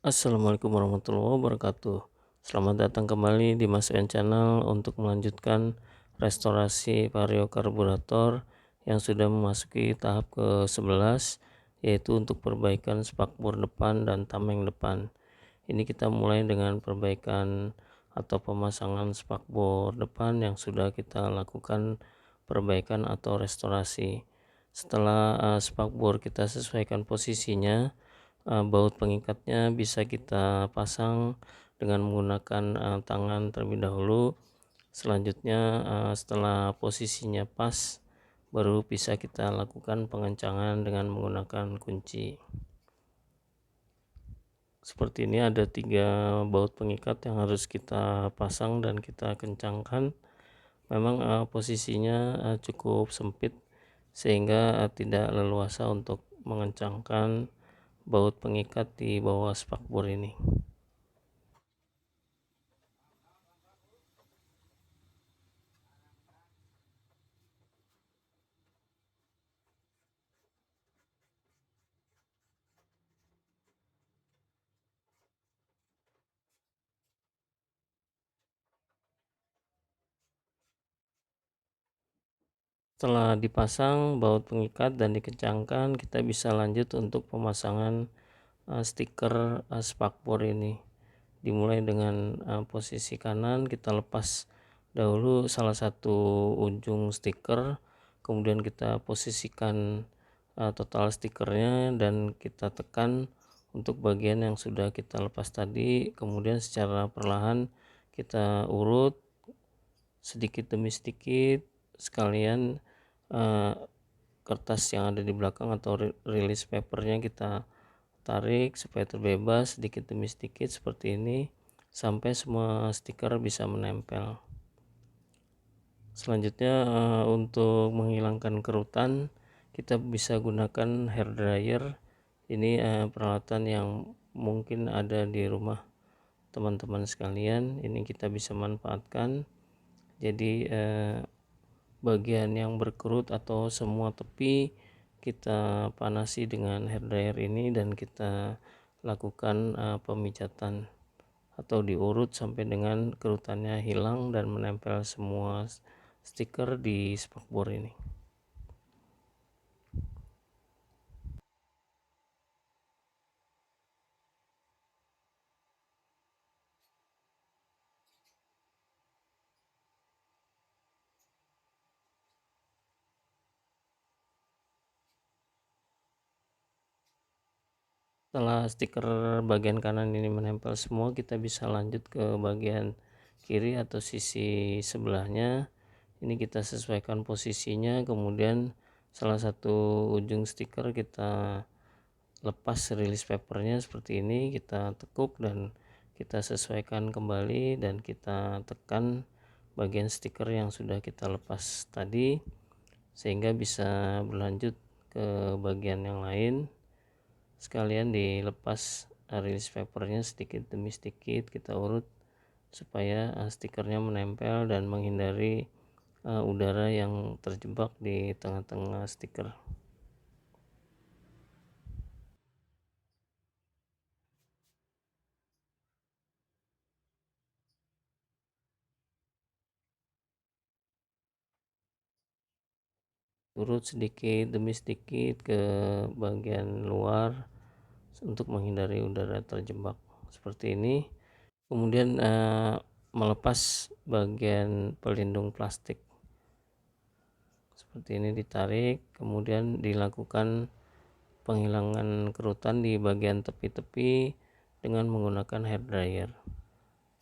Assalamualaikum warahmatullahi wabarakatuh. Selamat datang kembali di Mas Wen Channel untuk melanjutkan restorasi vario karburator yang sudah memasuki tahap ke-11, yaitu untuk perbaikan spakbor depan dan tameng depan. Ini kita mulai dengan perbaikan atau pemasangan spakbor depan yang sudah kita lakukan perbaikan atau restorasi. Setelah spakbor kita sesuaikan posisinya, baut pengikatnya bisa kita pasang dengan menggunakan tangan terlebih dahulu. Selanjutnya, setelah posisinya pas, baru bisa kita lakukan pengencangan dengan menggunakan kunci. Seperti ini ada 3 baut pengikat yang harus kita pasang dan kita kencangkan. Memang posisinya cukup sempit sehingga tidak leluasa untuk mengencangkan baut pengikat di bawah spakbor ini. Setelah dipasang baut pengikat dan dikencangkan, kita bisa lanjut untuk pemasangan stiker spakbor ini. Dimulai dengan posisi kanan, kita lepas dahulu salah satu ujung stiker, kemudian kita posisikan total stikernya dan kita tekan untuk bagian yang sudah kita lepas tadi. Kemudian secara perlahan kita urut sedikit demi sedikit, sekalian kertas yang ada di belakang atau release papernya kita tarik supaya terbebas sedikit demi sedikit seperti ini sampai semua stiker bisa menempel. Selanjutnya, untuk menghilangkan kerutan kita bisa gunakan hair dryer. Ini peralatan yang mungkin ada di rumah teman-teman sekalian. Ini kita bisa manfaatkan. Jadi bagian yang berkerut atau semua tepi kita panasi dengan hair dryer ini dan kita lakukan pemijatan atau diurut sampai dengan kerutannya hilang dan menempel semua stiker di spakbor ini. Setelah stiker bagian kanan ini menempel semua, kita bisa lanjut ke bagian kiri atau sisi sebelahnya. Ini kita sesuaikan posisinya, kemudian salah satu ujung stiker kita lepas release papernya seperti ini, kita tekuk dan kita sesuaikan kembali dan kita tekan bagian stiker yang sudah kita lepas tadi sehingga bisa berlanjut ke bagian yang lain. Sekalian dilepas release papernya sedikit demi sedikit kita urut supaya stikernya menempel dan menghindari udara yang terjebak di tengah-tengah stiker. Urut sedikit demi sedikit ke bagian luar untuk menghindari udara terjebak seperti ini. Kemudian melepas bagian pelindung plastik seperti ini, ditarik, kemudian dilakukan penghilangan kerutan di bagian tepi-tepi dengan menggunakan hair dryer.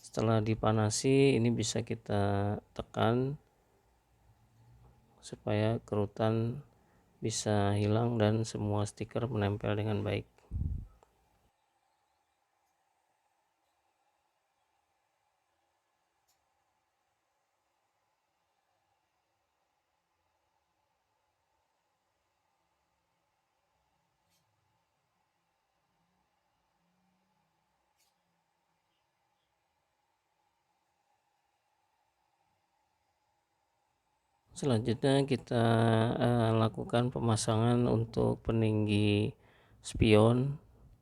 Setelah dipanasi, ini bisa kita tekan supaya kerutan bisa hilang dan semua stiker menempel dengan baik. Selanjutnya kita lakukan pemasangan untuk peninggi spion.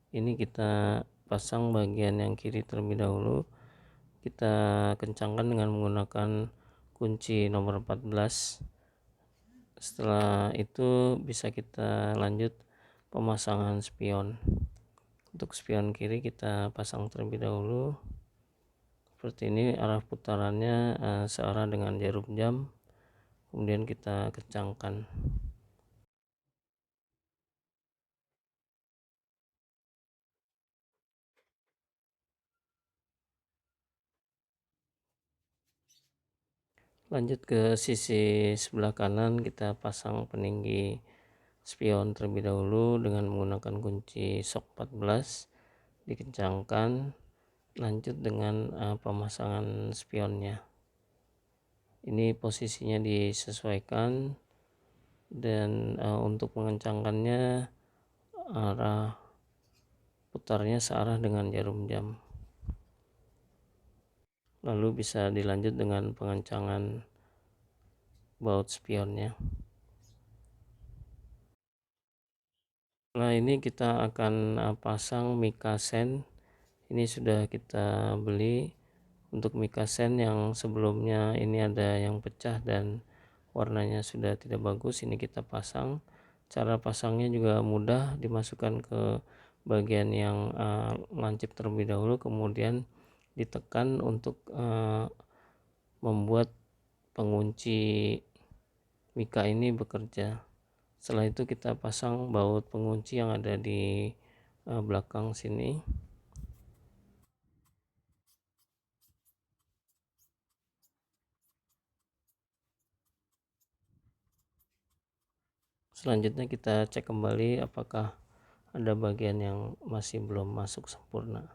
Ini kita pasang bagian yang kiri terlebih dahulu. Kita kencangkan dengan menggunakan kunci nomor 14. Setelah itu bisa kita lanjut pemasangan spion. Untuk spion kiri kita pasang terlebih dahulu seperti ini, arah putarannya searah dengan jarum jam, kemudian kita kencangkan. Lanjut ke sisi sebelah kanan, kita pasang peninggi spion terlebih dahulu dengan menggunakan kunci shock 14, dikencangkan, lanjut dengan pemasangan spionnya. Ini posisinya disesuaikan, dan untuk mengencangkannya arah putarnya searah dengan jarum jam. Lalu bisa dilanjut dengan pengencangan baut spionnya. Nah, ini kita akan pasang mica sen. Ini sudah kita beli. Untuk mica sen yang sebelumnya ini ada yang pecah dan warnanya sudah tidak bagus, ini kita pasang. Cara pasangnya juga mudah, dimasukkan ke bagian yang lancip terlebih dahulu, kemudian ditekan untuk membuat pengunci mica ini bekerja. Setelah itu kita pasang baut pengunci yang ada di belakang sini. Selanjutnya kita cek kembali apakah ada bagian yang masih belum masuk sempurna.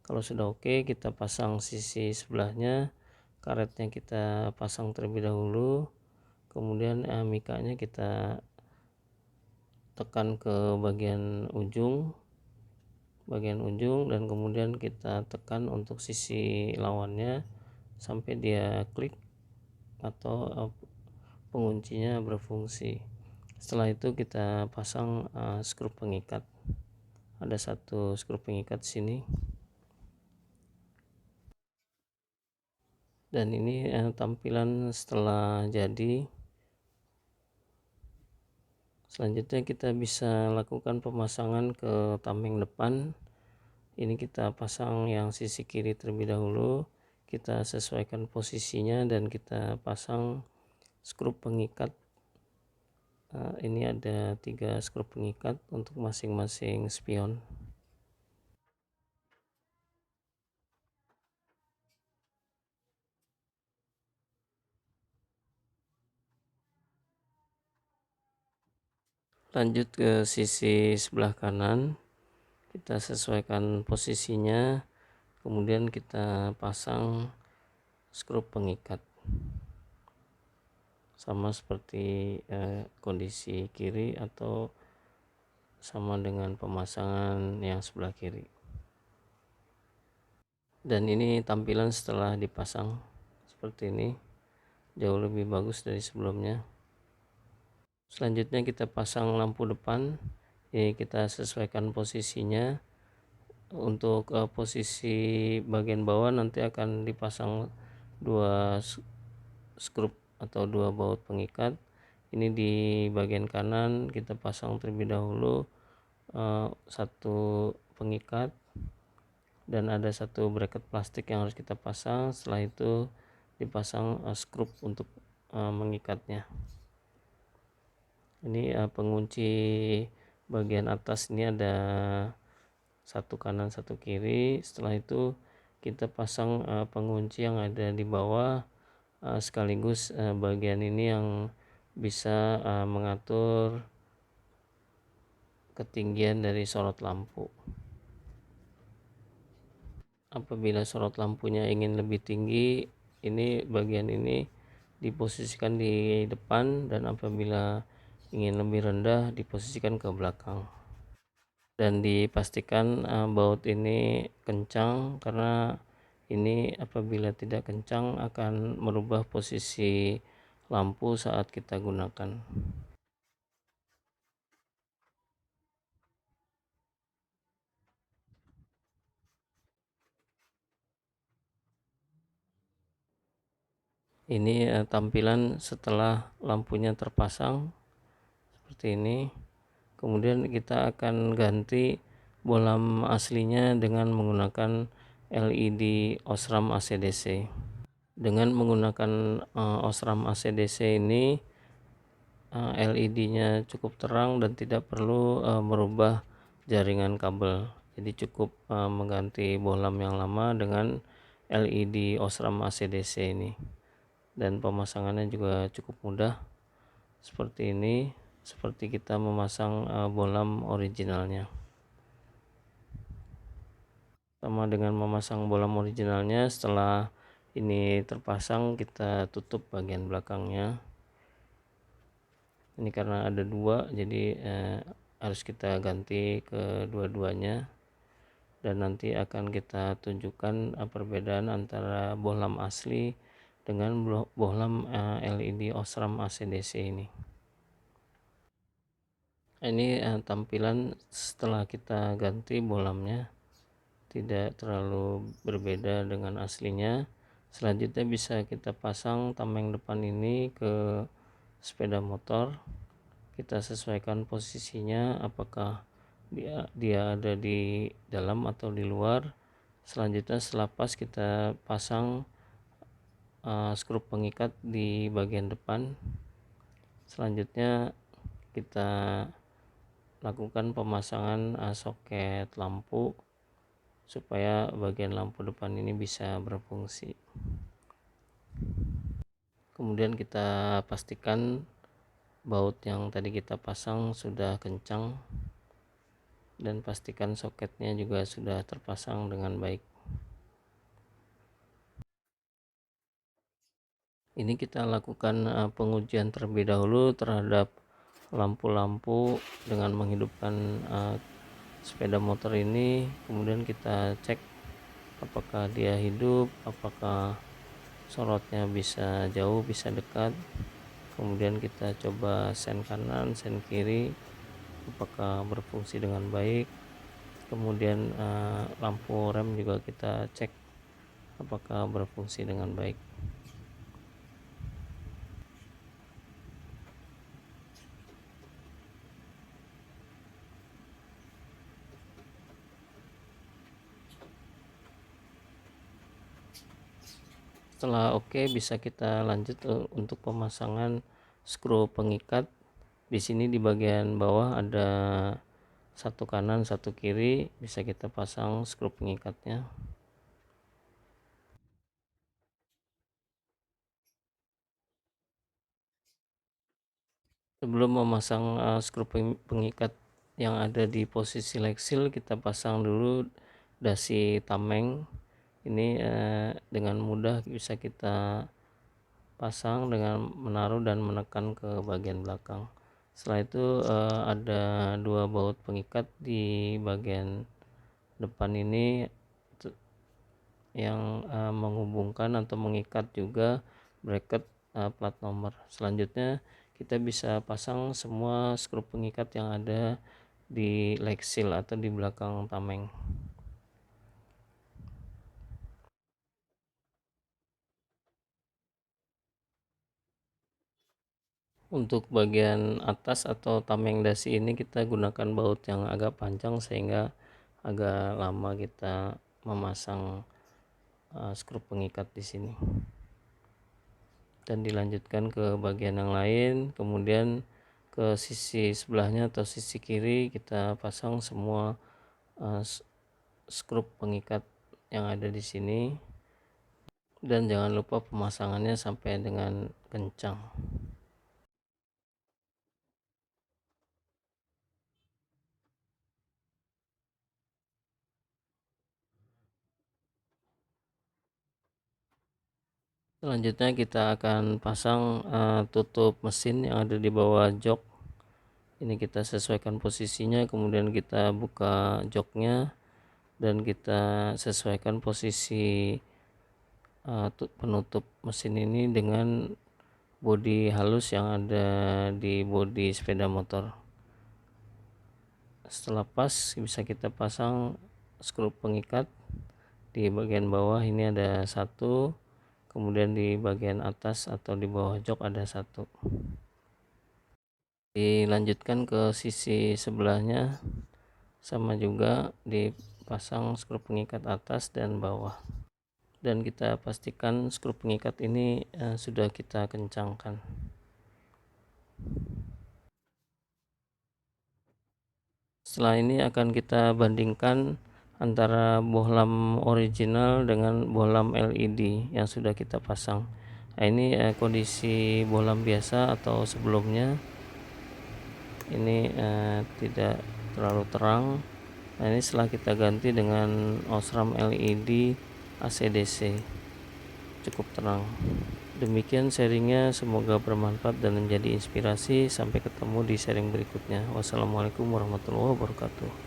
Kalau sudah oke, kita pasang sisi sebelahnya, karetnya kita pasang terlebih dahulu, kemudian mikanya kita tekan ke bagian ujung dan kemudian kita tekan untuk sisi lawannya sampai dia klik atau penguncinya berfungsi. Setelah itu kita pasang skrup pengikat. Ada satu skrup pengikat di sini. Dan ini tampilan setelah jadi. Selanjutnya kita bisa lakukan pemasangan ke tameng depan. Ini kita pasang yang sisi kiri terlebih dahulu, kita sesuaikan posisinya dan kita pasang skrup pengikat. Ini ada 3 skrup pengikat untuk masing-masing spion. Lanjut ke sisi sebelah kanan, kita sesuaikan posisinya, kemudian kita pasang skrup pengikat sama seperti kondisi kiri atau sama dengan pemasangan yang sebelah kiri. Dan ini tampilan setelah dipasang seperti ini, jauh lebih bagus dari sebelumnya. Selanjutnya kita pasang lampu depan. Ini kita sesuaikan posisinya. Untuk posisi bagian bawah nanti akan dipasang 2 skrup atau 2 baut pengikat. Ini di bagian kanan kita pasang terlebih dahulu 1 pengikat, dan ada 1 bracket plastik yang harus kita pasang. Setelah itu dipasang skrup untuk mengikatnya. Ini pengunci bagian atas ini ada 1 kanan 1 kiri. Setelah itu kita pasang pengunci yang ada di bawah, sekaligus bagian ini yang bisa mengatur ketinggian dari sorot lampu. Apabila sorot lampunya ingin lebih tinggi, ini bagian ini diposisikan di depan, dan apabila ingin lebih rendah diposisikan ke belakang. Dan dipastikan baut ini kencang, karena ini apabila tidak kencang akan merubah posisi lampu saat kita gunakan. Ini tampilan setelah lampunya terpasang seperti ini. Kemudian kita akan ganti bohlam aslinya dengan menggunakan LED Osram AC/DC. Dengan menggunakan Osram AC/DC ini LED-nya cukup terang dan tidak perlu merubah jaringan kabel. Jadi cukup mengganti bohlam yang lama dengan LED Osram AC/DC ini. Dan pemasangannya juga cukup mudah seperti ini, seperti kita memasang bohlam originalnya. Sama dengan memasang bohlam originalnya, setelah ini terpasang kita tutup bagian belakangnya. Ini karena ada dua, jadi harus kita ganti kedua-duanya, dan nanti akan kita tunjukkan perbedaan antara bohlam asli dengan bohlam LED Osram AC/DC ini. Ini tampilan setelah kita ganti bohlamnya, tidak terlalu berbeda dengan aslinya. Selanjutnya bisa kita pasang tameng depan ini ke sepeda motor. Kita sesuaikan posisinya, apakah dia ada di dalam atau di luar. Selanjutnya setelah pas, kita pasang skrup pengikat di bagian depan. Selanjutnya kita lakukan pemasangan soket lampu supaya bagian lampu depan ini bisa berfungsi. Kemudian kita pastikan baut yang tadi kita pasang sudah kencang, dan pastikan soketnya juga sudah terpasang dengan baik. Ini kita lakukan pengujian terlebih dahulu terhadap lampu-lampu dengan menghidupkan sepeda motor ini. Kemudian kita cek apakah dia hidup, apakah sorotnya bisa jauh, bisa dekat. Kemudian kita coba sen kanan, sen kiri, apakah berfungsi dengan baik. Kemudian lampu rem juga kita cek apakah berfungsi dengan baik. Setelah oke, bisa kita lanjut untuk pemasangan skru pengikat. Di sini di bagian bawah ada satu kanan satu kiri, bisa kita pasang skru pengikatnya. Sebelum memasang skru pengikat yang ada di posisi leksil, kita pasang dulu dasi tameng. Ini dengan mudah bisa kita pasang dengan menaruh dan menekan ke bagian belakang. Setelah itu ada dua baut pengikat di bagian depan ini yang menghubungkan atau mengikat juga bracket plat nomor. Selanjutnya kita bisa pasang semua skru pengikat yang ada di leksil atau di belakang tameng. Untuk bagian atas atau tameng dasi ini kita gunakan baut yang agak panjang sehingga agak lama kita memasang skru pengikat di sini. Dan dilanjutkan ke bagian yang lain, kemudian ke sisi sebelahnya atau sisi kiri kita pasang semua skru pengikat yang ada di sini, dan jangan lupa pemasangannya sampai dengan kencang. Selanjutnya kita akan pasang tutup mesin yang ada di bawah jok. Ini kita sesuaikan posisinya, kemudian kita buka joknya dan kita sesuaikan posisi penutup mesin ini dengan bodi halus yang ada di bodi sepeda motor. Setelah pas, bisa kita pasang skru pengikat di bagian bawah. Ini ada satu, kemudian di bagian atas atau di bawah jok ada 1. Dilanjutkan ke sisi sebelahnya, sama juga dipasang skru pengikat atas dan bawah, dan kita pastikan skru pengikat ini sudah kita kencangkan. Setelah ini akan kita bandingkan antara bohlam original dengan bohlam LED yang sudah kita pasang. Nah, ini kondisi bohlam biasa atau sebelumnya, ini tidak terlalu terang. Nah, ini setelah kita ganti dengan Osram LED AC/DC, cukup terang. Demikian sharingnya, semoga bermanfaat dan menjadi inspirasi. Sampai ketemu di sharing berikutnya. Wassalamualaikum warahmatullahi wabarakatuh.